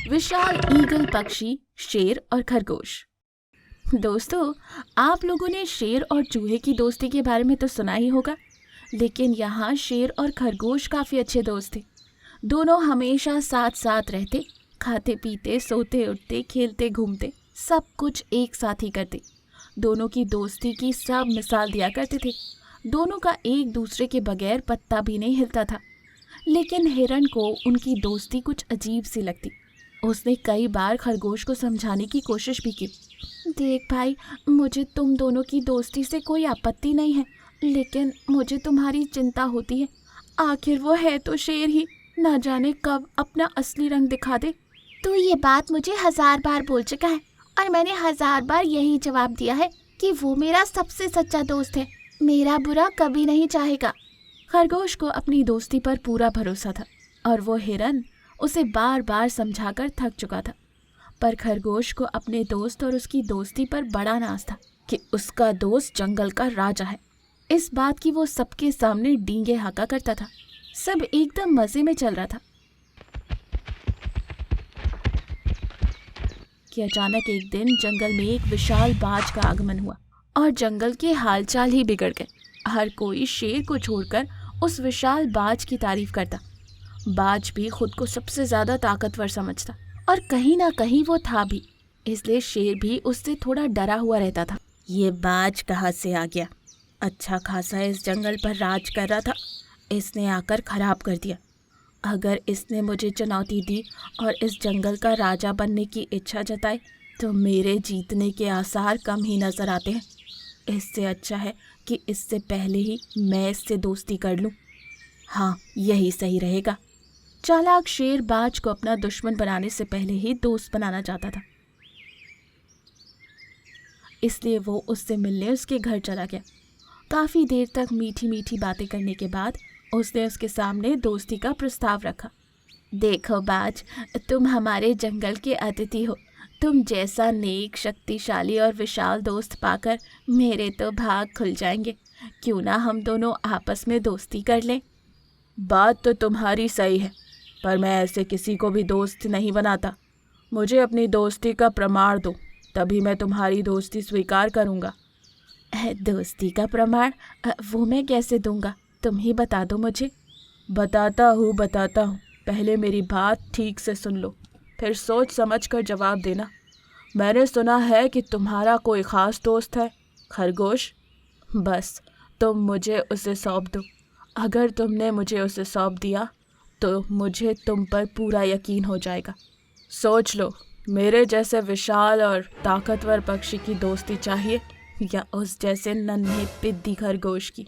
विशाल eagle पक्षी, शेर और खरगोश। दोस्तों, आप लोगों ने शेर और चूहे की दोस्ती के बारे में तो सुना ही होगा, लेकिन यहाँ शेर और खरगोश काफ़ी अच्छे दोस्त थे। दोनों हमेशा साथ साथ रहते, खाते पीते, सोते उठते, खेलते घूमते, सब कुछ एक साथ ही करते। दोनों की दोस्ती की सब मिसाल दिया करते थे। दोनों का एक दूसरे के बगैर पत्ता भी नहीं हिलता था। लेकिन हिरन को उनकी दोस्ती कुछ अजीब सी लगती। उसने कई बार खरगोश को समझाने की कोशिश भी की। देख भाई, मुझे तुम दोनों की दोस्ती से कोई आपत्ति नहीं है, लेकिन मुझे तुम्हारी चिंता होती है। आखिर वो है तो शेर ही, ना जाने कब अपना असली रंग दिखा दे। तू ये बात मुझे 1000 बार बोल चुका है और मैंने 1000 बार यही जवाब दिया है कि वो मेरा सबसे सच्चा दोस्त है, मेरा बुरा कभी नहीं चाहेगा। खरगोश को अपनी दोस्ती पर पूरा भरोसा था और वो हिरन उसे बार बार समझाकर थक चुका था। पर खरगोश को अपने दोस्त और उसकी दोस्ती पर बड़ा नाज था कि उसका दोस्त जंगल का राजा है। इस बात की वो सबके सामने डींगे हाँका करता था। सब एकदम मजे में चल रहा था कि अचानक एक दिन जंगल में एक विशाल बाज का आगमन हुआ और जंगल के हालचाल ही बिगड़ गए। हर कोई शेर को छोड़कर उस विशाल बाज की तारीफ करता। बाज भी खुद को सबसे ज्यादा ताकतवर समझता और कहीं ना कहीं वो था भी, इसलिए शेर भी उससे थोड़ा डरा हुआ रहता था। ये बाज कहाँ से आ गया? अच्छा खासा इस जंगल पर राज कर रहा था, इसने आकर खराब कर दिया। अगर इसने मुझे चुनौती दी और इस जंगल का राजा बनने की इच्छा जताई तो मेरे जीतने के आसार कम ही नजर आते हैं। इससे अच्छा है कि इससे पहले ही मैं इससे दोस्ती कर लूं। हाँ, यही सही रहेगा। चालाक शेर बाज को अपना दुश्मन बनाने से पहले ही दोस्त बनाना चाहता था, इसलिए वो उससे मिलने उसके घर चला गया। काफ़ी देर तक मीठी मीठी बातें करने के बाद उसने उसके सामने दोस्ती का प्रस्ताव रखा। देखो बाज, तुम हमारे जंगल के अतिथि हो। तुम जैसा नेक, शक्तिशाली और विशाल दोस्त पाकर मेरे तो भाग खुल जाएंगे। क्यों ना हम दोनों आपस में दोस्ती कर लें? बात तो तुम्हारी सही है, पर मैं ऐसे किसी को भी दोस्त नहीं बनाता। मुझे अपनी दोस्ती का प्रमाण दो, तभी मैं तुम्हारी दोस्ती स्वीकार करूँगा। दोस्ती का प्रमाण? वो मैं कैसे दूंगा? तुम ही बता दो मुझे। बताता हूँ। पहले मेरी बात ठीक से सुन लो, फिर सोच समझ कर जवाब देना। मैंने सुना है कि तुम्हारा कोई ख़ास दोस्त है, खरगोश। बस तुम मुझे उसे सौंप दो। अगर तुमने मुझे उसे सौंप दिया तो मुझे तुम पर पूरा यकीन हो जाएगा। सोच लो, मेरे जैसे विशाल और ताकतवर पक्षी की दोस्ती चाहिए या उस जैसे नन्हे पिद्दी खरगोश की?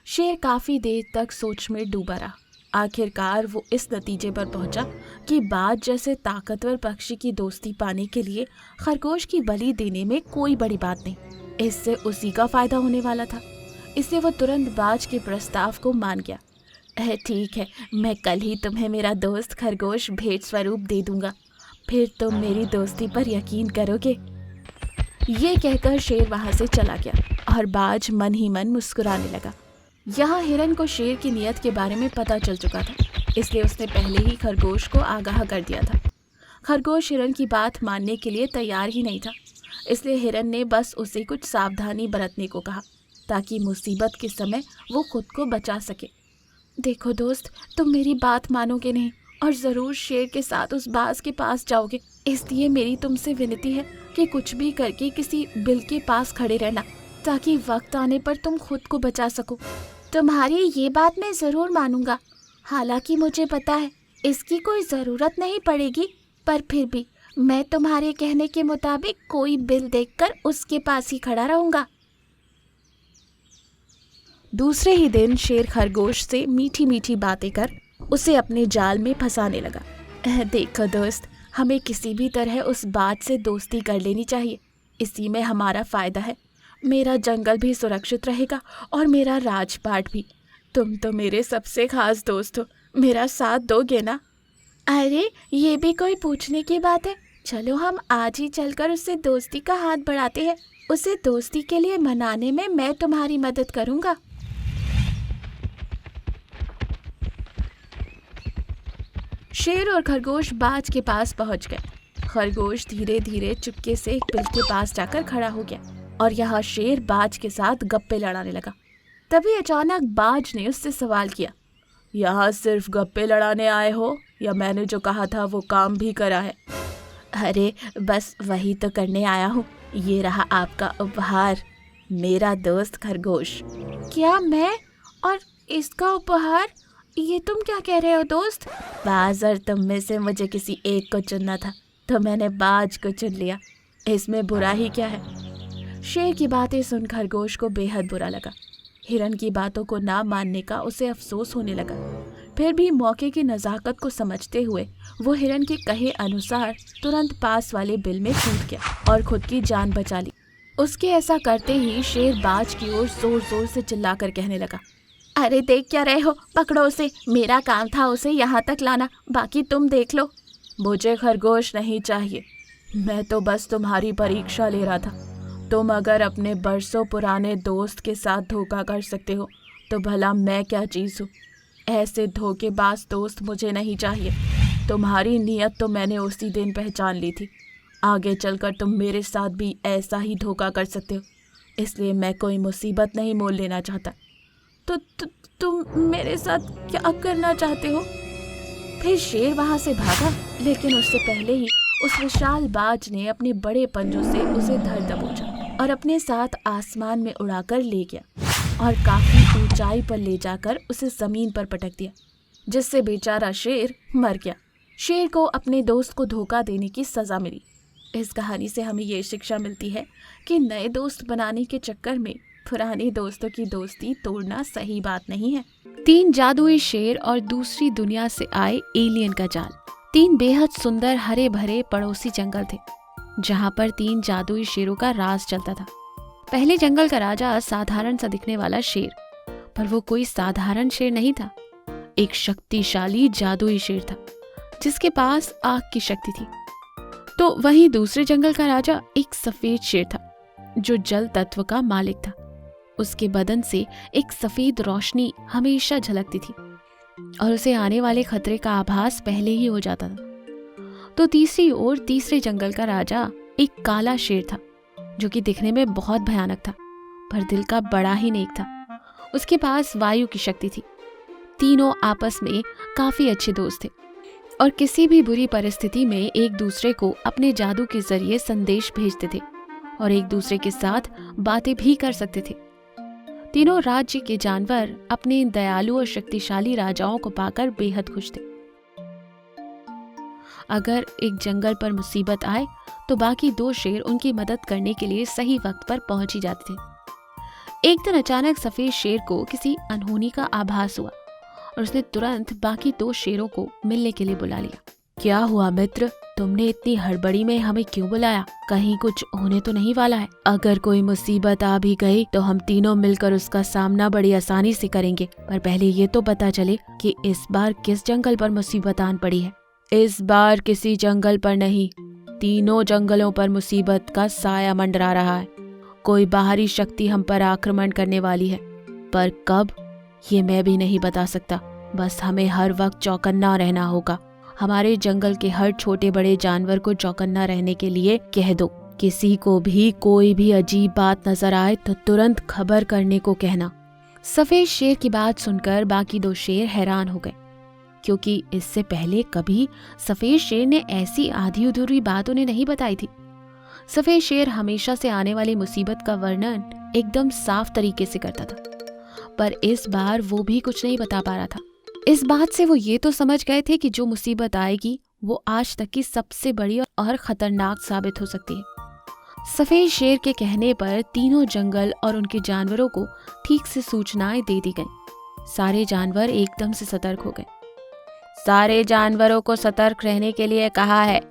शेर काफ़ी देर तक सोच में डूबा रहा। आखिरकार वो इस नतीजे पर पहुंचा कि बाज जैसे ताकतवर पक्षी की दोस्ती पाने के लिए खरगोश की बलि देने में कोई बड़ी बात नहीं, इससे उसी का फ़ायदा होने वाला था। इसलिए वो तुरंत बाज के प्रस्ताव को मान गया। ठीक है, मैं कल ही तुम्हें मेरा दोस्त खरगोश भेंट स्वरूप दे दूंगा, फिर तुम मेरी दोस्ती पर यकीन करोगे। ये कहकर शेर वहाँ से चला गया और बाज मन ही मन मुस्कुराने लगा। यहाँ हिरन को शेर की नीयत के बारे में पता चल चुका था, इसलिए उसने पहले ही खरगोश को आगाह कर दिया था। खरगोश हिरन की बात मानने के लिए तैयार ही नहीं था, इसलिए हिरन ने बस उसे कुछ सावधानी बरतने को कहा ताकि मुसीबत के समय वो खुद को बचा सके। देखो दोस्त, तुम मेरी बात मानोगे नहीं और ज़रूर शेर के साथ उस बाज के पास जाओगे, इसलिए मेरी तुमसे विनती है कि कुछ भी करके किसी बिल के पास खड़े रहना ताकि वक्त आने पर तुम खुद को बचा सको। तुम्हारी ये बात मैं ज़रूर मानूंगा, हालांकि मुझे पता है इसकी कोई ज़रूरत नहीं पड़ेगी, पर फिर भी मैं तुम्हारे कहने के मुताबिक कोई बिल देखकर उसके पास ही खड़ा रहूंगा। दूसरे ही दिन शेर खरगोश से मीठी मीठी बातें कर उसे अपने जाल में फंसाने लगा। देखो दोस्त, हमें किसी भी तरह उस बात से दोस्ती कर लेनी चाहिए, इसी में हमारा फ़ायदा है। मेरा जंगल भी सुरक्षित रहेगा और मेरा राजपाट भी। तुम तो मेरे सबसे खास दोस्त हो, मेरा साथ दोगे ना? अरे ये भी कोई पूछने की बात है। चलो हम आज ही चलकर उससे दोस्ती का हाथ बढ़ाते हैं। उसे दोस्ती के लिए मनाने में मैं तुम्हारी मदद करूँगा। शेर और खरगोश बाज के पास पहुंच गए। खरगोश धीरे धीरे चुपके से एक बिल के पास जाकर खड़ा हो गया और यहाँ शेर बाज के साथ गप्पे लड़ाने लगा। तभी अचानक बाज ने उससे सवाल किया, यहाँ सिर्फ गप्पे लड़ाने आए हो या मैंने जो कहा था वो काम भी करा है? अरे बस वही तो करने आया हूँ, ये रहा आपका उपहार, मेरा दोस्त खरगोश। क्या मैं? और इसका उपहार? ये तुम क्या कह रहे हो दोस्त? बाज और तुम में से मुझे किसी एक को चुनना था तो मैंने बाज को चुन लिया, इसमें बुरा ही क्या है? शेर की बातें सुन खरगोश को बेहद बुरा लगा। हिरन की बातों को ना मानने का उसे अफसोस होने लगा। फिर भी मौके की नज़ाकत को समझते हुए वो हिरन के कहे अनुसार तुरंत पास वाले बिल में कूद गया और खुद की जान बचा ली। उसके ऐसा करते ही शेर बाज की ओर जोर जोर से चिल्लाकर कहने लगा, अरे देख क्या रहे हो, पकड़ो उसे, मेरा काम था उसे यहाँ तक लाना, बाकी तुम देख लो। मुझे खरगोश नहीं चाहिए, मैं तो बस तुम्हारी परीक्षा ले रहा था। तुम अगर अपने बरसों पुराने दोस्त के साथ धोखा कर सकते हो तो भला मैं क्या चीज़ हूँ? ऐसे धोखेबाज दोस्त मुझे नहीं चाहिए। तुम्हारी नीयत तो मैंने उसी दिन पहचान ली थी, आगे चलकर तुम मेरे साथ भी ऐसा ही धोखा कर सकते हो, इसलिए मैं कोई मुसीबत नहीं मोल लेना चाहता। तो तुम मेरे साथ क्या करना चाहते हो? फिर शेर वहाँ से भागा, लेकिन उससे पहले ही उस विशाल बाज ने अपने बड़े पंजों से उसे धर दबोचा और अपने साथ आसमान में उड़ाकर ले गया और काफी ऊंचाई पर ले जाकर उसे जमीन पर पटक दिया, जिससे बेचारा शेर मर गया। शेर को अपने दोस्त को धोखा देने की सजा मिली। इस कहानी से हमें ये शिक्षा मिलती है कि नए दोस्त बनाने के चक्कर में पुराने दोस्तों की दोस्ती तोड़ना सही बात नहीं है। 3 जादुई शेर और दूसरी दुनिया से आए एलियन का जाल। 3 बेहद सुंदर हरे भरे पड़ोसी जंगल थे जहाँ पर 3 जादुई शेरों का राज चलता था। पहले जंगल का राजा साधारण सा दिखने वाला शेर, पर वो कोई साधारण शेर नहीं था, एक शक्तिशाली जादुई शेर था जिसके पास आग की शक्ति थी। तो वहीं दूसरे जंगल का राजा एक सफेद शेर था जो जल तत्व का मालिक था। उसके बदन से एक सफेद रोशनी हमेशा झलकती थी और उसे आने वाले खतरे का आभास पहले ही हो जाता था। तो तीसरी ओर तीसरे जंगल का राजा एक काला शेर था जो कि दिखने में बहुत भयानक था पर दिल का बड़ा ही नेक था। उसके पास वायु की शक्ति थी। तीनों आपस में काफी अच्छे दोस्त थे और किसी भी बुरी परिस्थिति में एक दूसरे को अपने जादू के जरिए संदेश भेजते थे और एक दूसरे के साथ बातें भी कर सकते थे। तीनों राज्य के जानवर अपने दयालु और शक्तिशाली राजाओं को पाकर बेहद खुश थे। अगर एक जंगल पर मुसीबत आए तो बाकी 2 शेर उनकी मदद करने के लिए सही वक्त पर पहुंच ही जाते थे। एक दिन अचानक सफेद शेर को किसी अनहोनी का आभास हुआ और उसने तुरंत बाकी 2 शेरों को मिलने के लिए बुला लिया। क्या हुआ मित्र, तुमने इतनी हड़बड़ी में हमें क्यों बुलाया? कहीं कुछ होने तो नहीं वाला है? अगर कोई मुसीबत आ भी गई तो हम तीनों मिलकर उसका सामना बड़ी आसानी से करेंगे, पर पहले ये तो पता चले कि इस बार किस जंगल पर मुसीबत आन पड़ी है। इस बार किसी जंगल पर नहीं, तीनों जंगलों पर मुसीबत का साया मंडरा रहा है। कोई बाहरी शक्ति हम पर आक्रमण करने वाली है, पर कब ये मैं भी नहीं बता सकता। बस हमें हर वक्त चौकन्ना रहना होगा। हमारे जंगल के हर छोटे बड़े जानवर को चौकन्ना रहने के लिए कह दो। किसी को भी कोई भी अजीब बात नजर आए तो तुरंत खबर करने को कहना। सफेद शेर की बात सुनकर बाकी 2 शेर हैरान हो गए, क्योंकि इससे पहले कभी सफेद शेर ने ऐसी आधी अधूरी बात उन्हें नहीं बताई थी। सफेद शेर हमेशा से आने वाली मुसीबत का वर्णन एकदम साफ तरीके से करता था, पर इस बार वो भी कुछ नहीं बता पा रहा था। इस बात से वो ये तो समझ गए थे कि जो मुसीबत आएगी वो आज तक की सबसे बड़ी और खतरनाक साबित हो सकती है। सफेद शेर के कहने पर तीनों जंगल और उनके जानवरों को ठीक से सूचनाएं दे दी गईं। सारे जानवर एकदम से सतर्क हो गए। सारे जानवरों को सतर्क रहने के लिए कहा है।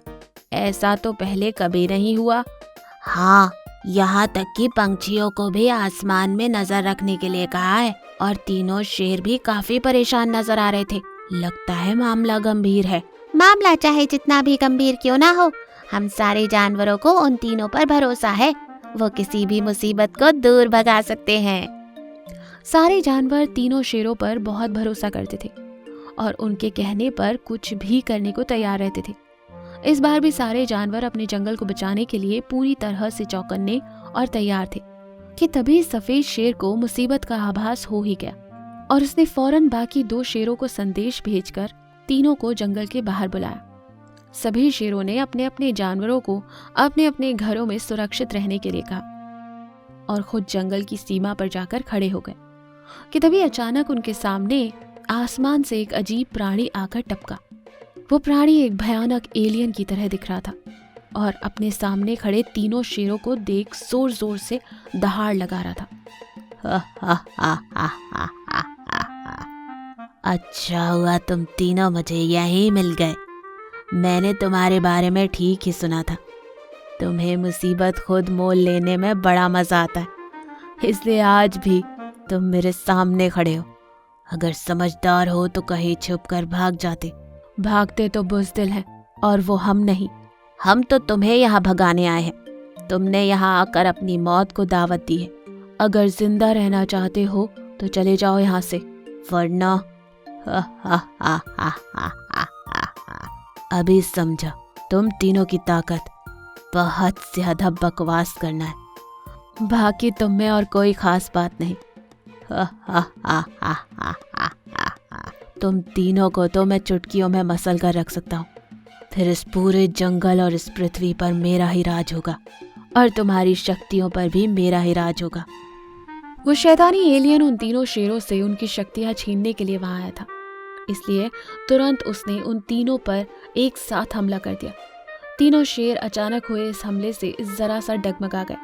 ऐसा तो पहले कभी नहीं हुआ। हाँ, यहाँ तक कि पंछियों को भी आसमान में नजर रखने के लिए कहा है। और तीनों शेर भी काफी परेशान नजर आ रहे थे। लगता है मामला गंभीर है। मामला चाहे जितना भी गंभीर क्यों ना हो, हम सारे जानवरों को उन तीनों पर भरोसा है। वो किसी भी मुसीबत को दूर भगा सकते हैं। सारे जानवर तीनों शेरों पर बहुत भरोसा करते थे और उनके कहने पर कुछ भी करने को तैयार रहते थे। इस बार भी सारे जानवर अपने जंगल को बचाने के लिए पूरी तरह से चौकन्ने और तैयार थे कि तभी सफेद शेर को मुसीबत का आभास हो ही गया और उसने फौरन बाकी 2 शेरों को संदेश भेजकर तीनों को जंगल के बाहर बुलाया। सभी शेरों ने अपने अपने जानवरों को अपने अपने घरों में सुरक्षित रहने के लिए कहा और खुद जंगल की सीमा पर जाकर खड़े हो गए कि तभी अचानक उनके सामने आसमान से एक अजीब प्राणी आकर टपका। वो प्राणी एक भयानक एलियन की तरह दिख रहा था और अपने सामने खड़े तीनों शेरों को देख जोर जोर से दहाड़ लगा रहा था। अच्छा हुआ तुम तीनों मुझे यहीं मिल गए। मैंने तुम्हारे बारे में ठीक ही सुना था। तुम्हें मुसीबत खुद मोल लेने में बड़ा मजा आता है, इसलिए आज भी तुम मेरे सामने खड़े हो। अगर समझदार हो तो कहीं छुप कर भाग जाते। भागते तो बुज़दिल हैं और वो हम नहीं। हम तो तुम्हें यहाँ भगाने आए हैं। तुमने यहाँ आकर अपनी मौत को दावत दी है। अगर जिंदा रहना चाहते हो तो चले जाओ यहाँ से, वरना अभी समझा तुम तीनों की ताकत। बहुत ज्यादा बकवास करना है। बाकी तुम में और कोई खास बात नहीं। तुम तीनों को तो मैं चुटकियों में मसल कर रख सकता हूँ। फिर इस पूरे जंगल और इस पृथ्वी पर मेरा ही राज होगा और तुम्हारी शक्तियों पर भी मेरा ही राज होगा। वो शैतानी एलियन उन तीनों शेरों से उनकी शक्तियां छीनने के लिए वहां आया था, इसलिए तुरंत उसने उन तीनों पर एक साथ हमला कर दिया। तीनों शेर अचानक हुए इस हमले से जरा सा डगमगा गए,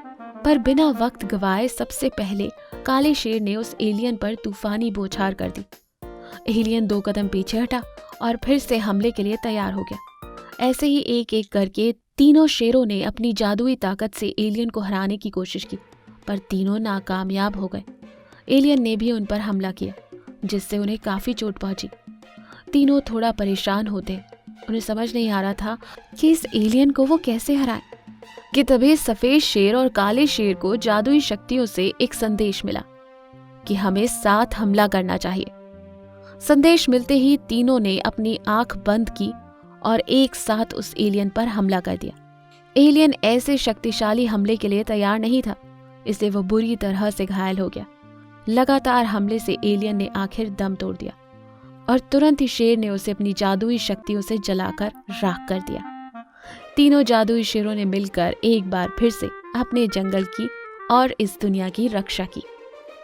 पर बिना वक्त गवाए सबसे पहले काले शेर ने उस एलियन पर तूफानी बौछार कर दी। एलियन 2 कदम पीछे हटा और फिर से हमले के लिए तैयार हो गया। ऐसे ही एक एक करके तीनों शेरों ने अपनी जादुई ताकत से एलियन को हराने की कोशिश की, पर तीनों नाकामयाब हो गए। एलियन ने भी उन पर हमला किया, जिससे उन्हें काफी चोट पहुंची। तीनों थोड़ा परेशान होते, उन्हें समझ नहीं आ रहा था कि इस एलियन को वो कैसे हराएं। कि तभी सफेद शेर और काले शेर को जादुई शक्तियों से एक संदेश मिला कि हमें साथ हमला करना चाहिए। संदेश मिलते ही तीनों ने अपनी आंख बंद की और एक साथ उस एलियन पर हमला कर दिया। एलियन ऐसे शक्तिशाली हमले के लिए तैयार नहीं था, इसलिए वो बुरी तरह से घायल हो गया। लगातार हमले से एलियन ने आखिर दम तोड़ दिया और तुरंत ही शेर ने उसे अपनी जादुई शक्तियों से जलाकर राख कर दिया। तीनों जादुई शेरों ने मिलकर एक बार फिर से अपने जंगल की और इस दुनिया की रक्षा की।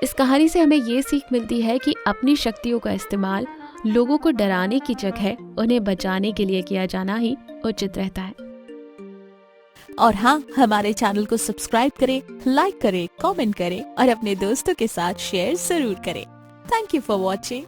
इस कहानी से हमें ये सीख मिलती है कि अपनी शक्तियों का इस्तेमाल लोगों को डराने की जगह उन्हें बचाने के लिए किया जाना ही उचित रहता है। और हाँ, हमारे चैनल को सब्सक्राइब करें, लाइक करें, कमेंट करें और अपने दोस्तों के साथ शेयर जरूर करें। Thank you for watching.